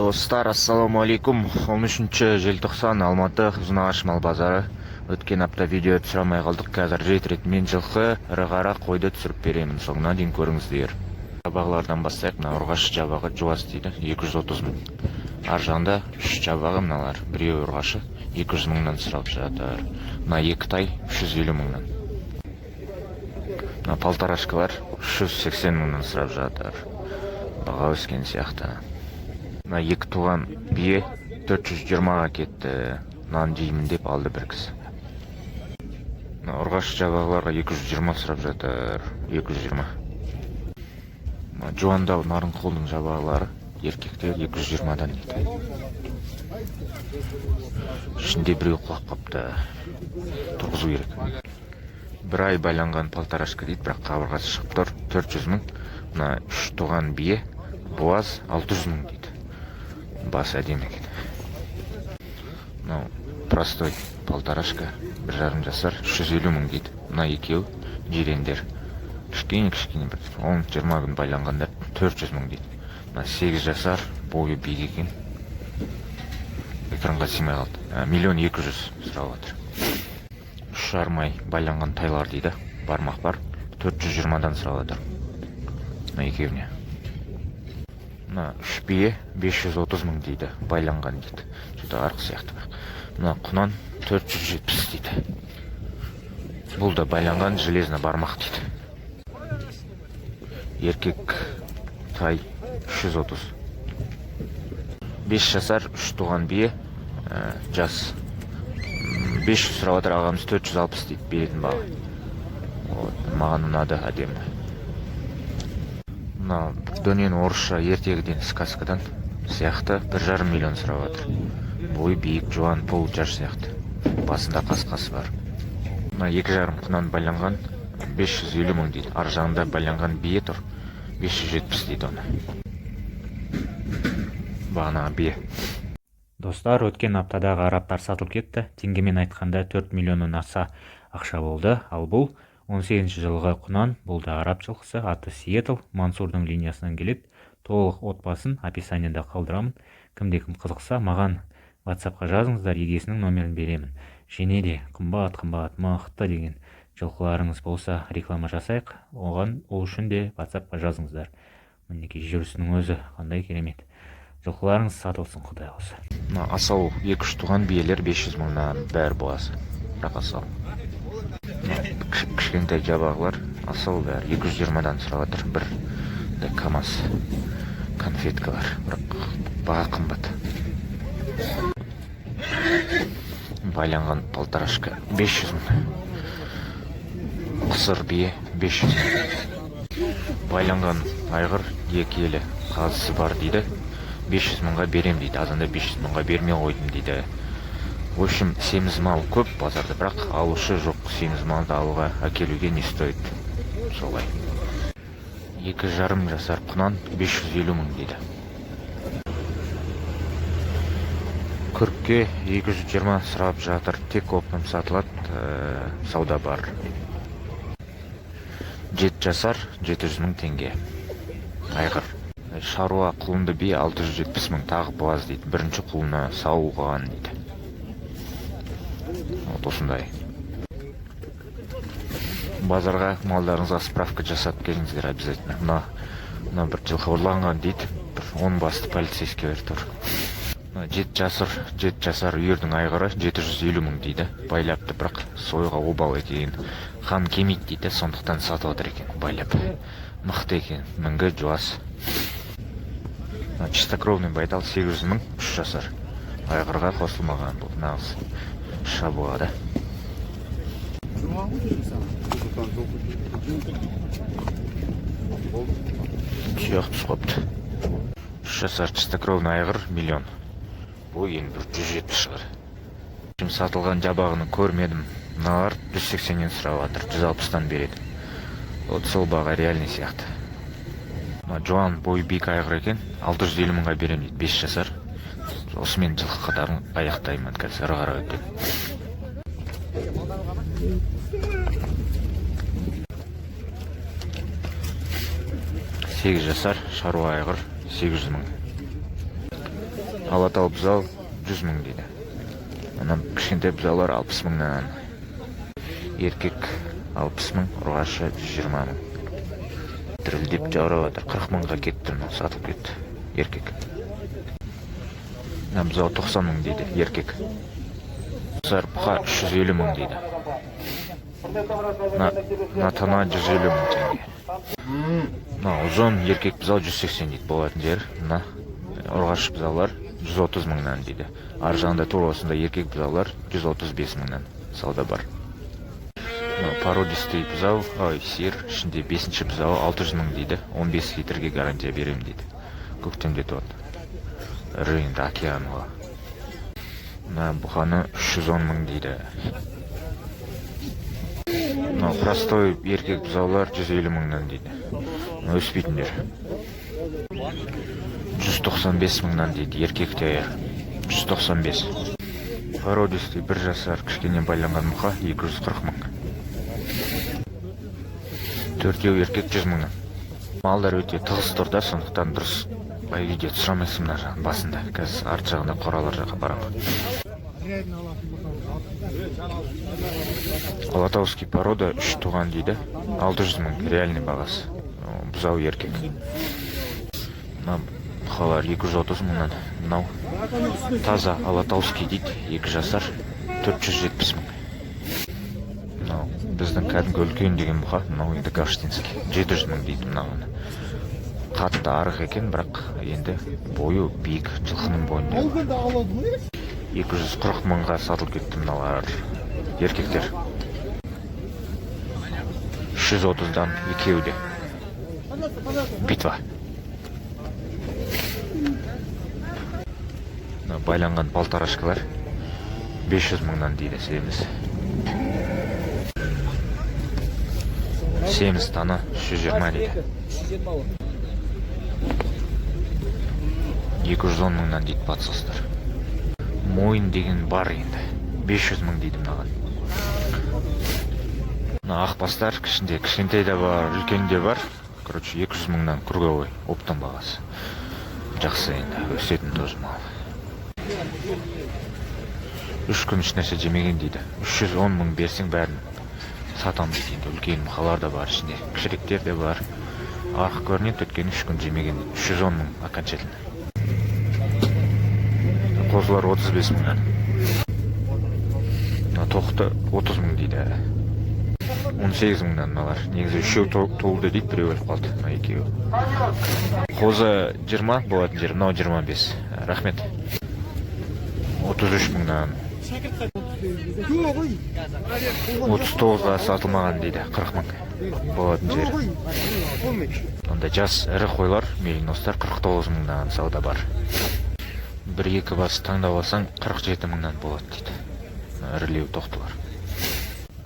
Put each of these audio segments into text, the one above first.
Достар, ассаламалейкум. 13 желтоқсан Алматы Ұзынағаш мал базары. Өткен апта видео түсіре алмай қалдық. Қазір жетірет мен жылқы, ірі қара қойды түсіріп беремін. Соңына дейін көріңіздер. Жабағылардан бастайық. Мына ұрғаш жабағы жуас дейді. 230 мың. Ар жағында 3 жабағы мыналар. Біреу ұрғашы 200 мыңнан сұрап жатыр. Мына екі тай 350 мыңнан. Мына полторашкалар 380 мыңнан сұрап жатыр. Баға өскен сияқты. Мына екі туған бие 420-ға кетті. Нан жеймін деп алды бір кісі. Ұрғаш жабағыларға 220 сұрап жатыр. 220. Жуандау Нарынқолдың жабағылары еркектер 220-дан дейді. Ішінде біреу құлап қапты. Тұрғызу керек. Бір ай байланған полторашка дейді, бірақ қабырғасы шығып тұр. 400 мың. Мына 3 туған бие буаз 600 мың дейді. Бас әдемі екен. Мынау простой полторашка, 1,5 жасар, 350 мың дейді. Мына екеу жирендер. Кішкене бір 10-20 күн байланғандар 400 мың дейді. Мына 8 жасар, бойы биік екен. Экранға сыймай қалды. 1,200,000 сұрап отыр. 3,5 ай байланған тайлар дейді. Бармақ бар. 420-дан сұрап отыр. Мына екеуіне. Мына 3 бие 530 мың дейді. Байланған дейді. Сөйті арқы сияқты. Мына құнан 470 дейді. Бұл да байланған железно бармақ дейді. Еркек тай 330. 5 жасар 3 туған бие жас 500 сұрап отыр, ағамыз 460 дейді беретін баға. Маған ұнады, әдемі. Мына дөнен орысша ертегіден сказкадан сияқты 1,5 миллион сұрап отыр. Бойы биік, жуан, пол жаш сияқты. Басында қасқасы бар. Мына 2,5 құнан байланған 550 мың дейді. Ар жағында байланған бие тұр. 570 дейді оны. Бағана бие. Достар, өткен аптадағы араптар сатылып кетті. Теңгемен айтқанда 4 миллионнан аса ақша болды. Ал бұл 18 жылғы құнан, бұл да араб жылқысы, аты Сиетл, Мансурдың линиясынан келеді. Толық отбасын описаниеда қалдырамын. Кімде-кім қызықса, маған WhatsApp-қа жазыңыздар, егесінің номерін беремін. Және де қымбат, мықты деген жылқыларыңыз болса реклама жасайық. Ол үшін де WhatsApp-қа жазыңыздар. Мінекей жүрісінің өзі қандай керемет. Жылқыларыңыз сатылсын, Құдай қаласа. Асау 2-3 туған биелер 500 мыңнан бәрі боласы. Бірақ асау. Кішкентай жабағылар асау бәрі 220-дан сұрап отыр. Бір КамАЗ конфеткалар. Бірақ баға қымбат. Байланған полторашка 500 мың. Қысыр бие 500 мың. Байланған айғыр екі елі қазысы бар дейді. 500 мыңға берем дейді. Азанда 500 мыңға бермей қойдым дейді. В общем, семіз мал көп базарда, бірақ алушы жоқ. Семіз малды алуға әкелуге не стоит? Солай. 2,5 жасар құнан 550 мың дейді. Күркке 220 сұрап жатыр. Тек оптом сатылады, сауда бар. 7 жасар 700 мың теңге. Айғыр. Шаруа құлынды бие 670 мың, тағы буаз дейді. Бірінші құлына сауылған дейді. Осындай. Базарға малдарыңызға справка жасап келіңіздер обязательно. Мына бір жылқы ұрланған дейді. 10 басты полицейскілер тұр. 7 жасар үйірдің айғыры 750 мың дейді. Байлапты, бірақ сойға обал екен. Қан кемейді дейді, сондықтан сатып отыр екен. Байлап. Мықты екен, мінгі жуас. Чистокровный байтал 800 мың, 3 жасар. Айғырға қосылмаған бұл, нағыз шабуға да. Сүйақ түс қопты. 3 жасар чистокровный айғыр миллион. Бұл енді 170 шығыр. Сатылған жабағыны көрмедім. Мыналар 180-нен сұрап жатыр, 160-тан береді. Сол баға реальный сияқты. Жуан бойы биік айғыр екен, 650 мыңға берем дейді, 5 жасар. Осымен жылқы қатарын аяқтаймын, қазір қара өтті. 8 жасар шаруа айғыр 800 мың. Алатау бұзау 100 мың дейді. Ана кішкентай бұзаулар 60 мыңнан. Еркек 60 мың, ұрғашы 120 мың. Дірілдеп жаурап жатыр. 40 мыңға кетті, сатылып кетті. Еркек. Бұзау 90 мың дейді, еркек. Бұқа 350 мың дейді. Натана 150 мың теңге. Ұзын еркек бұзау 180 дейді болатын жер. Ұрғашы бұзаулар 130 мыңнан дейді. Ар жағында тура осында еркек бұзаулар 135 мыңнан сауда бар. Породистый бұзау, сиыр, ішінде 5-ші бұзау 600 мың дейді. 15 литрге гарантия берем дейді. Көктемде туады. Рейнді океанға. Бұқаны 310 мың дейді. Простой еркек бұзаулар 150 мыңнан дейді. Өспейтіндер. 195 мыңнан дейді. Еркектер 195. Породистый 1 жасар кішкене байланған бұқа 240 мың. Төртеу еркек 100 мыңнан. Малдар өте тығыз тұрда, сондықтан дұрыс видео түсірамайсың мына жағын басында. Қазір арт жағында қоралар жаққа барамын. Алатауский порода 3 туған дейді. 600 мың реальный бағасы. Бұзау еркек. Бұқалар 230 мыңнан. Таза Алатауский дейді. 2 жасар 470 мың. Біздің кәдімгі үлкен деген бұқа. Енді Гаштинский 700 мың дейді мұнағаны. Қатты арық екен, бірақ енді бойы биік, жылқының бойында. 240 мыңға сатылып кетті мыналар. Еркектер 330-дан екеуде. Битва. Байланған полторашкалар 500 мыңнан дейді семіз. Семіз таны 120 дейді. 210 мыңнан дейді батсыстар. Мойын деген бар енді. 500 мың дейді мынаған. Ақбастар кішкентай да бар, үлкен де бар. 200 мыңнан круговой оптан бағасы. Жақсы енді, өсетін тоже мал. 3 күн ешнәрсе жемеген дейді. 310 мың берсең бәрін сатам дейді. Үлкен мұқалар да бар ішінде. Кішіректер де бар. Арық көрінеді, өткен 3 күн жемеген. 310 мың окончательно. Қозылар 35 мыңнан. Тоқты 30 мың дейді. 18 мыңнан мыналар. Негізі үшеу толды дейді, біреу өліп қалды. Екеуі. Қозы 20 болатын жер, мынау 25. Рахмет. 33 мыңнан. 39-ға сатылмаған дейді, 40 мың болатын жер. Онда жас ірі қойлар, мериностар 49 мыңнан сауда бар. 1-2 бас таңдап алсаң 47 мыңнан болады дейді. Ірілеу тоқтылар.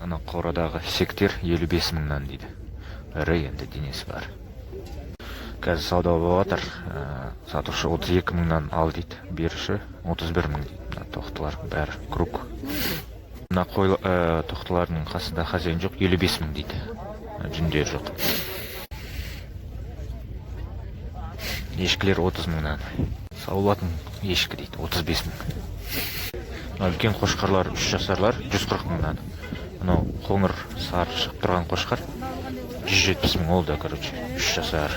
Ана қорадағы сектер 55 мыңнан дейді. Ірі енді денесі бар. Қазір сауда болып жатыр. Сатушы 32 мыңнан ал дейді. Беруші 31 мың дейді. Тоқтылар бәрі круг. Мына тоқтылардың қасында хозяин жоқ, 55 мың дейді. Жүндер жоқ. Ешкілер 30 мыңнан. Саулатын ешкі дейді, 35 мың. Үлкен қошқарлар 3 жасарлар 140 мыңнан. Мынау қоңыр сары шығып тұрған қошқар 170 мың олды, 3 жасар.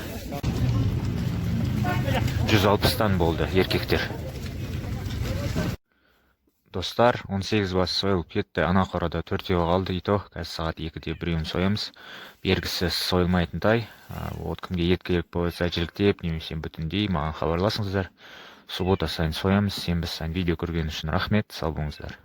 160-тан болды еркектер. Достар, 18 бас сойылып кетті. Ана қорада 4-еу қалды ито. Қазір сағат 2-де біреуін соямыз. Бергісі сойылмайтын тай. Кімге ет керек болса жіліктеп, немесе бүтіндей маған хабарласыңыздар. Суббота сайын соямыз. Сенбі сайын видео көрген үшін рахмет. Сау болыңыздар.